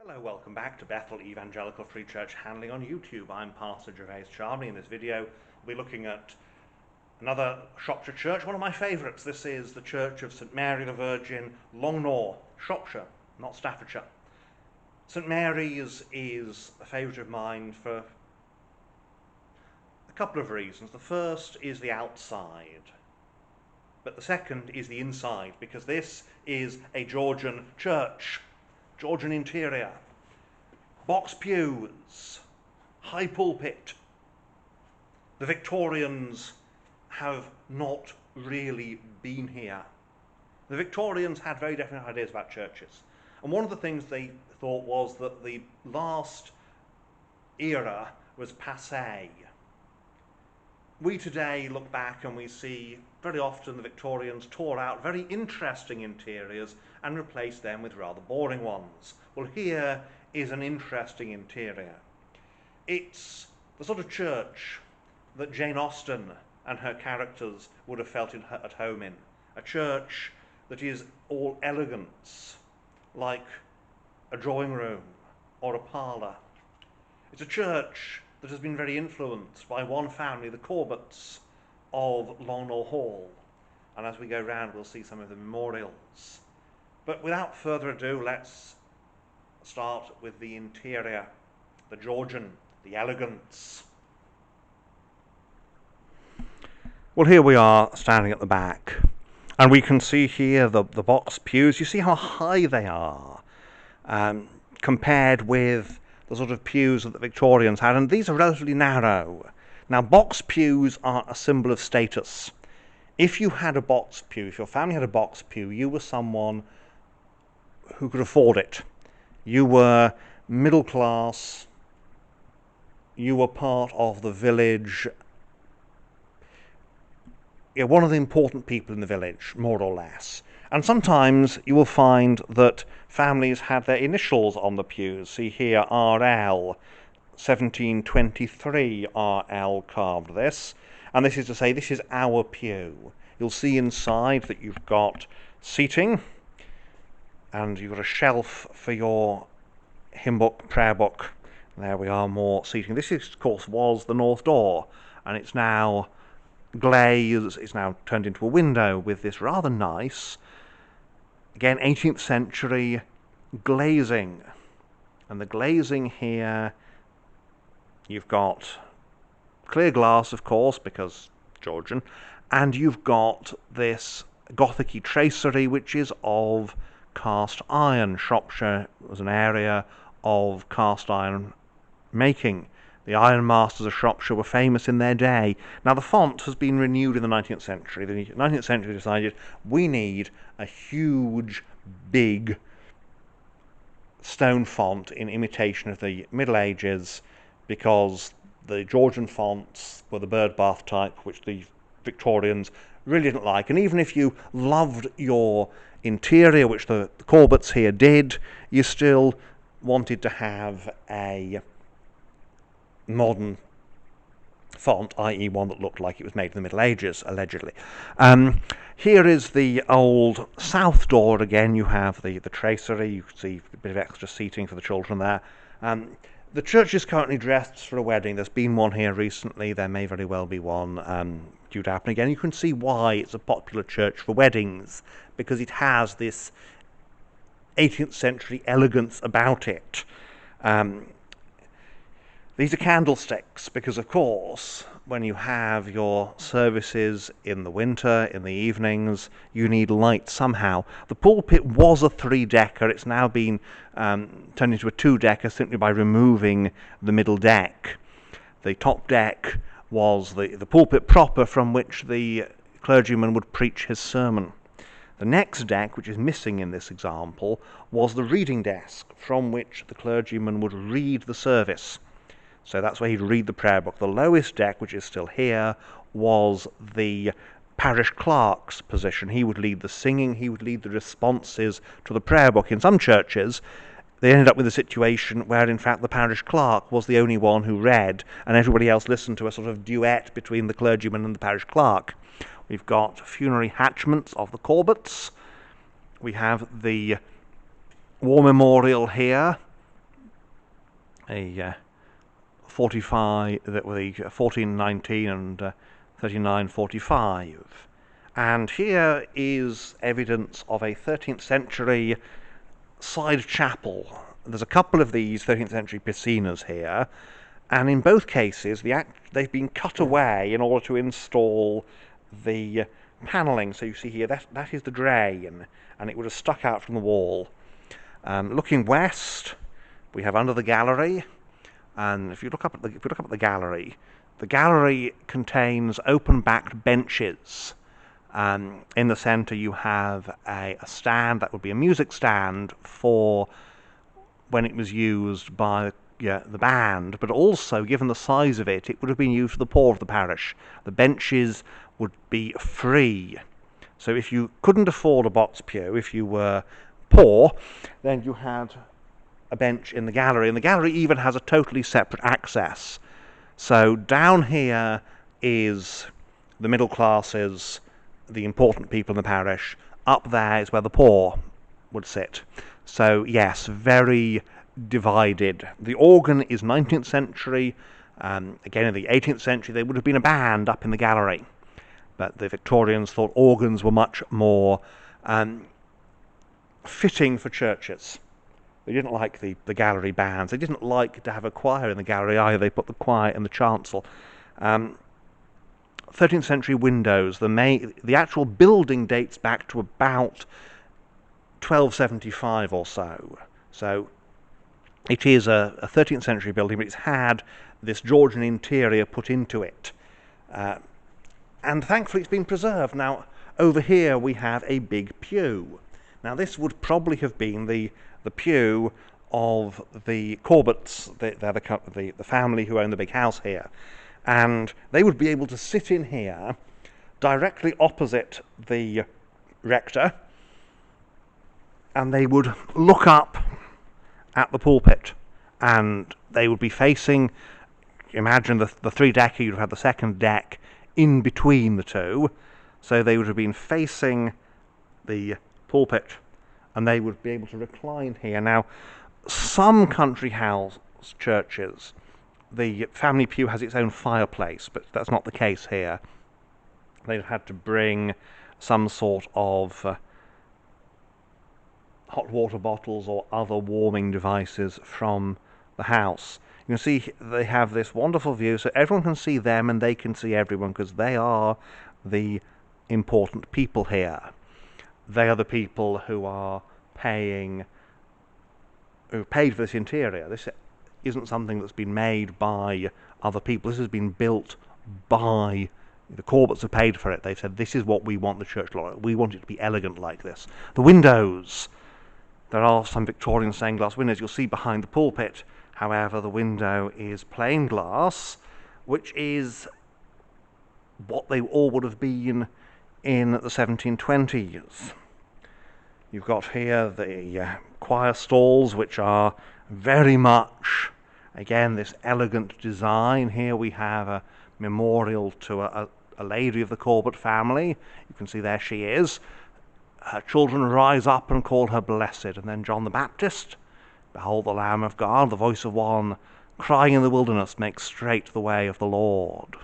Hello, welcome back to Bethel Evangelical Free Church Handling on YouTube. I'm Pastor Gervais Charney. In this video, we'll be looking at another Shropshire church, one of my favourites. This is the Church of St Mary the Virgin, Longnor, Shropshire, not Staffordshire. St Mary's is a favourite of mine for a couple of reasons. The first is the outside, but the second is the inside, because this is a Georgian church. Georgian interior, box pews, high pulpit. The Victorians have not really been here. The Victorians had very definite ideas about churches. And one of the things they thought was that the last era was passé. We today look back and we see very often the Victorians tore out very interesting interiors and replaced them with rather boring ones. Well, here is an interesting interior. It's the sort of church that Jane Austen and her characters would have felt at home in. A church that is all elegance, like a drawing room or a parlour. It's a church that has been very influenced by one family, the Corbetts of Longnor Hall. And as we go round, we'll see some of the memorials. But without further ado, let's start with the interior, the Georgian, the elegance. Well, here we are standing at the back, and we can see here the box pews. You see how high they are compared with the sort of pews that the Victorians had, and these are relatively narrow. Now, box pews are a symbol of status. If you had a box pew, if your family had a box pew, you were someone who could afford it. You were middle class, you were part of the village, one of the important people in the village, more or less. And sometimes you will find that families had their initials on the pews. See here, RL, 1723 RL carved this. And this is to say, this is our pew. You'll see inside that you've got seating, and you've got a shelf for your hymn book, prayer book. There we are, more seating. This, of course, was the north door, and it's now glazed. It's now turned into a window with this rather nice, again, 18th century glazing. And the glazing here, you've got clear glass, of course, because Georgian, and you've got this Gothic-y tracery, which is of cast iron. Shropshire was an area of cast iron making. The ironmasters of Shropshire were famous in their day. Now, the font has been renewed in the 19th century. The 19th century decided we need a huge, big stone font in imitation of the Middle Ages, because the Georgian fonts were the bird bath type, which the Victorians really didn't like. And even if you loved your interior, which the Corbetts here did, you still wanted to have a modern font, i.e. one that looked like it was made in the Middle Ages, allegedly. Here is the old south door again. You have the tracery. You can see a bit of extra seating for the children there. The church is currently dressed for a wedding. There's been one here recently. There may very well be one due to happen again. You can see why it's a popular church for weddings, because it has this 18th century elegance about it. These are candlesticks because, of course, when you have your services in the winter, in the evenings, you need light somehow. The pulpit was a 3-decker. It's now been turned into a 2-decker simply by removing the middle deck. The top deck was the pulpit proper, from which the clergyman would preach his sermon. The next deck, which is missing in this example, was the reading desk, from which the clergyman would read the service. So that's where he'd read the prayer book. The lowest deck, which is still here, was the parish clerk's position. He would lead the singing, he would lead the responses to the prayer book. In some churches, they ended up with a situation where, in fact, the parish clerk was the only one who read, and everybody else listened to a sort of duet between the clergyman and the parish clerk. We've got funerary hatchments of the Corbetts. We have the war memorial here, a 45, the 1419 and 3945. And here is evidence of a 13th century side chapel. There's a couple of these 13th century piscinas here, and in both cases they've been cut away in order to install the panelling. So you see here, that is the drain, and it would have stuck out from the wall. Looking west, we have under the gallery, and if you look up at the gallery contains open-backed benches. In the centre you have a stand that would be a music stand for when it was used by the band, but also, given the size of it, it would have been used for the poor of the parish. The benches would be free. So if you couldn't afford a box pew, if you were poor, then you had a bench in the gallery, and the gallery even has a totally separate access. So down here is the middle classes, the important people in the parish. Up there is where the poor would sit. So yes, very divided. The organ is 19th century. Again, in the 18th century there would have been a band up in the gallery, but the Victorians thought organs were much more fitting for churches. They didn't like the gallery bands. They didn't like to have a choir in the gallery either. They put the choir in the chancel. 13th century windows. The actual building dates back to about 1275 or so. So it is a 13th century building, but it's had this Georgian interior put into it. And thankfully it's been preserved. Now, over here we have a big pew. Now, this would probably have been the pew of the Corbetts, the family who own the big house here. And they would be able to sit in here directly opposite the rector, and they would look up at the pulpit, and they would be facing, imagine the three decker, you'd have had the second deck in between the two, so they would have been facing the pulpit, and they would be able to recline here. Now, some country house churches, the family pew has its own fireplace, but that's not the case here. They've had to bring some sort of hot water bottles or other warming devices from the house. You can see they have this wonderful view, so everyone can see them and they can see everyone, because they are the important people here. They are the people who paid for this interior. This isn't something that's been made by other people. This has been built by the Corbetts. Have paid for it. They've said, this is what we want the church to look like. We want it to be elegant like this. The windows. There are some Victorian stained glass windows you'll see behind the pulpit. However, the window is plain glass, which is what they all would have been in the 1720s. You've got here the choir stalls, which are very much, again, this elegant design. Here we have a memorial to a lady of the Corbett family. You can see there she is. Her children rise up and call her blessed. And then John the Baptist, behold the Lamb of God, the voice of one crying in the wilderness, makes straight the way of the Lord.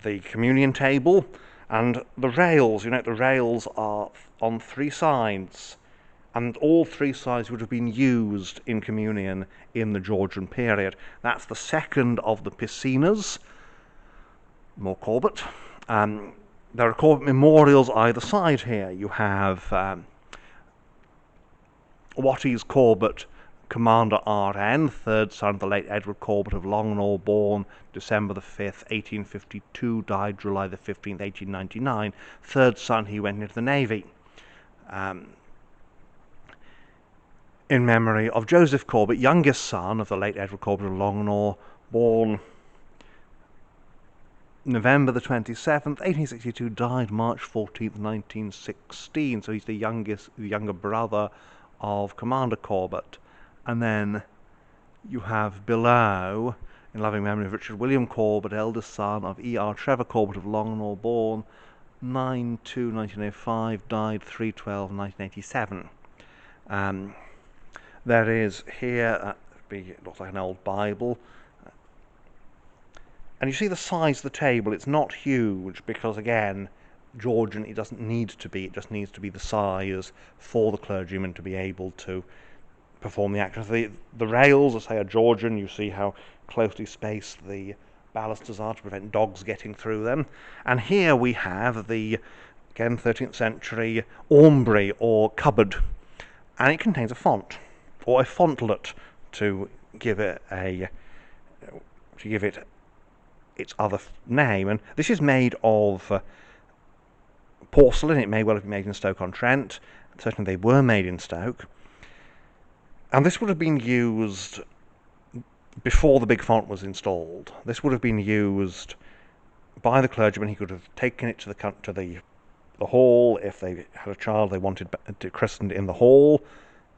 The communion table and the rails. The rails are on three sides, and all three sides would have been used in communion in the Georgian period. That's the second of the piscinas, more Corbett. There are Corbett memorials either side here. You have Watties Corbett, Commander R.N., third son of the late Edward Corbett of Longnor, born December the 5th, 1852, died July the 15th, 1899. Third son, he went into the Navy. In memory of Joseph Corbett, youngest son of the late Edward Corbett of Longnor, born November the 27th, 1862, died March 14th, 1916. So he's the younger brother of Commander Corbett. And then you have below, in loving memory of Richard William Corbett, eldest son of E.R. Trevor Corbett of Longnor, born 9/2/1905, died 3/12/1987. There is here It looks like an old Bible. And you see the size of the table, it's not huge because, again, Georgian, it doesn't need to be, it just needs to be the size for the clergyman to be able to perform the action. The rails, as I say, are Georgian. You see how closely spaced the balusters are to prevent dogs getting through them. And here we have the, again, 13th century aumbry or cupboard, and it contains a font, or a fontlet, to give it its other name. And this is made of porcelain. It may well have been made in Stoke-on-Trent. Certainly they were made in Stoke. And this would have been used before the big font was installed. This would have been used by the clergyman. He could have taken it to the hall if they had a child they wanted christened in the hall,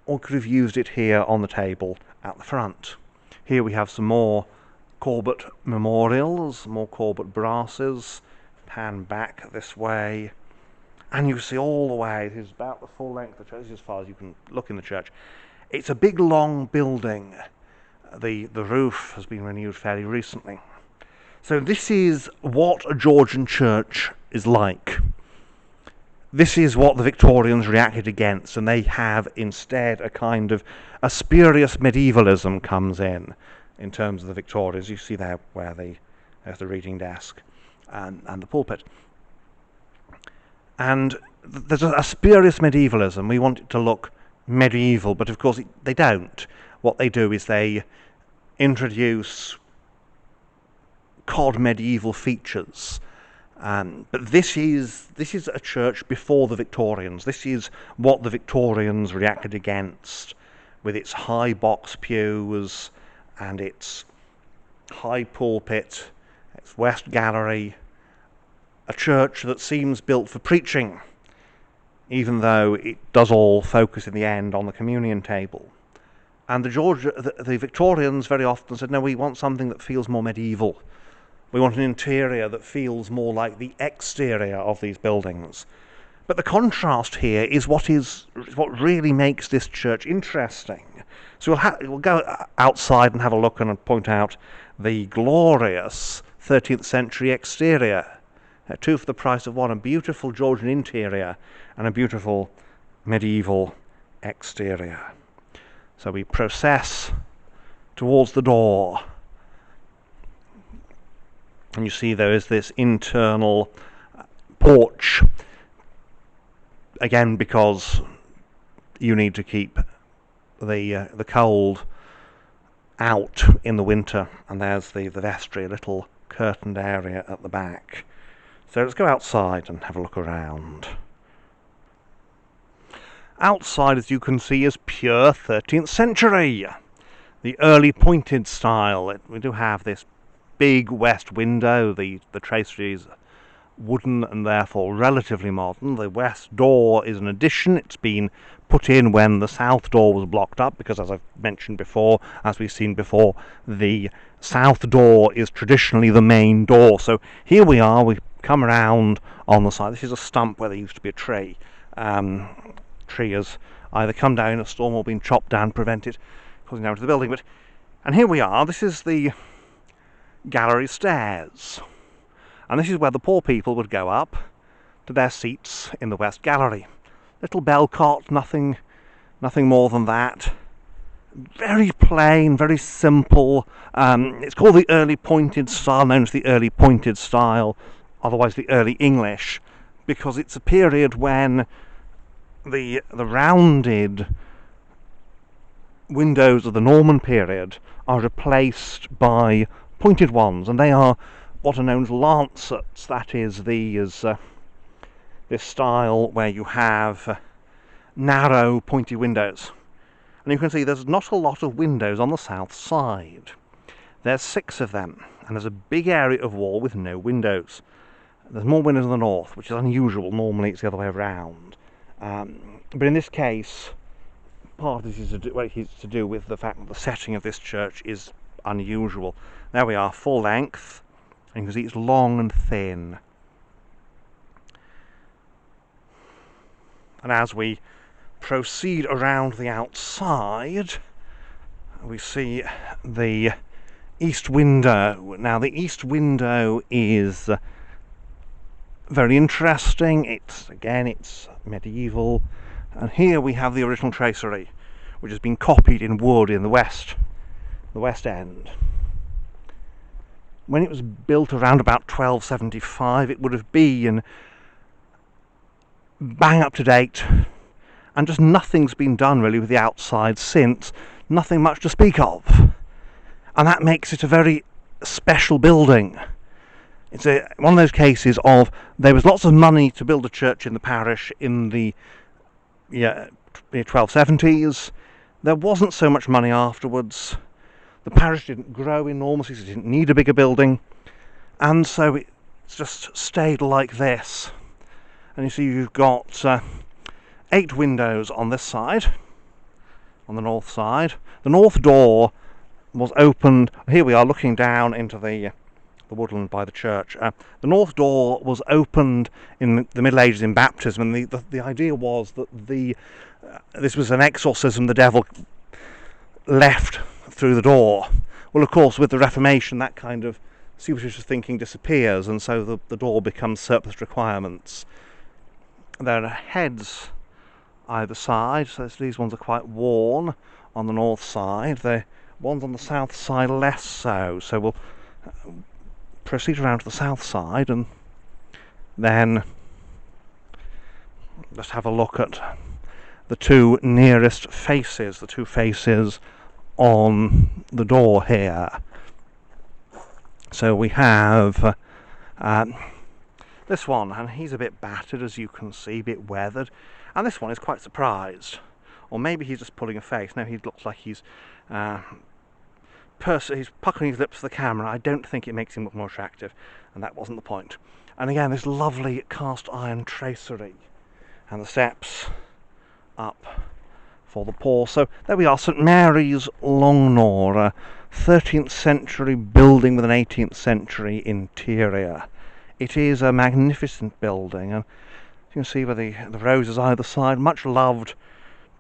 or could have used it here on the table at the front. Here we have some more Corbett memorials, more Corbett brasses. Pan back this way, and you see all the way, this is about the full length of the church, as far as you can look in the church. It's a big long building. The roof has been renewed fairly recently. So this is what a Georgian church is like. This is what the Victorians reacted against, and they have instead a kind of a spurious medievalism comes in terms of the Victorians. You see there where there's the reading desk and the pulpit. And there's a spurious medievalism. We want it to look medieval, but of course they don't. What they do is they introduce cod medieval features. But this is a church before the Victorians. This is what the Victorians reacted against, with its high box pews and its high pulpit, its west gallery, a church that seems built for preaching, even though it does all focus in the end on the communion table. And the Victorians very often said, no, we want something that feels more medieval. We want an interior that feels more like the exterior of these buildings. But the contrast here is what really makes this church interesting. So we'll go outside and have a look and point out the glorious 13th century exterior. Two for the price of one, a beautiful Georgian interior and a beautiful medieval exterior. So we process towards the door. And you see there is this internal porch, again because you need to keep the cold out in the winter, and there's the vestry, a little curtained area at the back. So let's go outside and have a look around. Outside, as you can see, is pure 13th century, the early pointed style. We do have this big west window. The tracery is wooden and therefore relatively modern. The west door is an addition. It's been put in when the south door was blocked up, because as I've mentioned before, as we've seen before, the south door is traditionally the main door. So here we are, we come around on the side. This is a stump where there used to be a tree. Tree has either come down in a storm or been chopped down to prevent it causing damage to the building. And here we are. This is the gallery stairs, and this is where the poor people would go up to their seats in the west gallery. Little bell cot, nothing more than that. Very plain, very simple. It's called the early pointed style, known as the early pointed style, otherwise the early English, because it's a period when the rounded windows of the Norman period are replaced by pointed ones, and they are what are known as lancets. That is this style where you have narrow pointy windows. And you can see there's not a lot of windows on the south side. There's 6 of them, and there's a big area of wall with no windows. There's more windows in the north, which is unusual. Normally it's the other way around. But in this case, part of this is to do with the fact that the setting of this church is unusual. There we are, full length, and you can see it's long and thin. And as we proceed around the outside, we see the east window. Now the east window is very interesting. It's medieval, and here we have the original tracery, which has been copied in wood in the west end. When it was built around about 1275, it would have been bang up to date, and just nothing's been done really with the outside since. Nothing much to speak of, and that makes it a very special building. It's one of those cases of there was lots of money to build a church in the parish in the 1270s. There wasn't so much money afterwards. The parish didn't grow enormously, so it didn't need a bigger building, and so it's just stayed like this. And you see you've got 8 windows on this side, on the north side. The north door was opened. Here we are looking down into the woodland by the church. The north door was opened in the Middle Ages in baptism, and the idea was that this was an exorcism. The devil left through the door. Well, of course, with the Reformation, that kind of superstitious thinking disappears, and so the door becomes surplus requirements. There are heads either side, so these ones are quite worn on the north side. The ones on the south side less so. So we'll proceed around to the south side and then just have a look at the 2 nearest faces, the 2 faces on the door here. So we have this one, and he's a bit battered, as you can see, a bit weathered, and this one is quite surprised, or maybe he's just pulling a face. No, he looks like he's puckering his lips for the camera. I don't think it makes him look more attractive, and that wasn't the point. And again, this lovely cast iron tracery, and the steps up for the poor. So there we are, St Mary's, Longnor, a 13th century building with an 18th century interior. It is a magnificent building, and you can see where the roses either side, much loved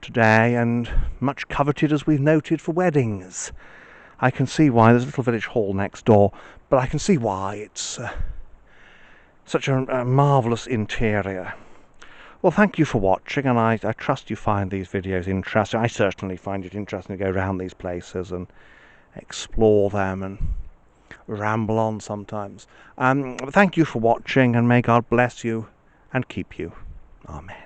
today and much coveted, as we've noted, for weddings. I can see why. There's a little village hall next door, but I can see why it's such a marvellous interior. Well, thank you for watching, and I trust you find these videos interesting. I certainly find it interesting to go around these places and explore them and ramble on sometimes. But thank you for watching, and may God bless you and keep you. Amen.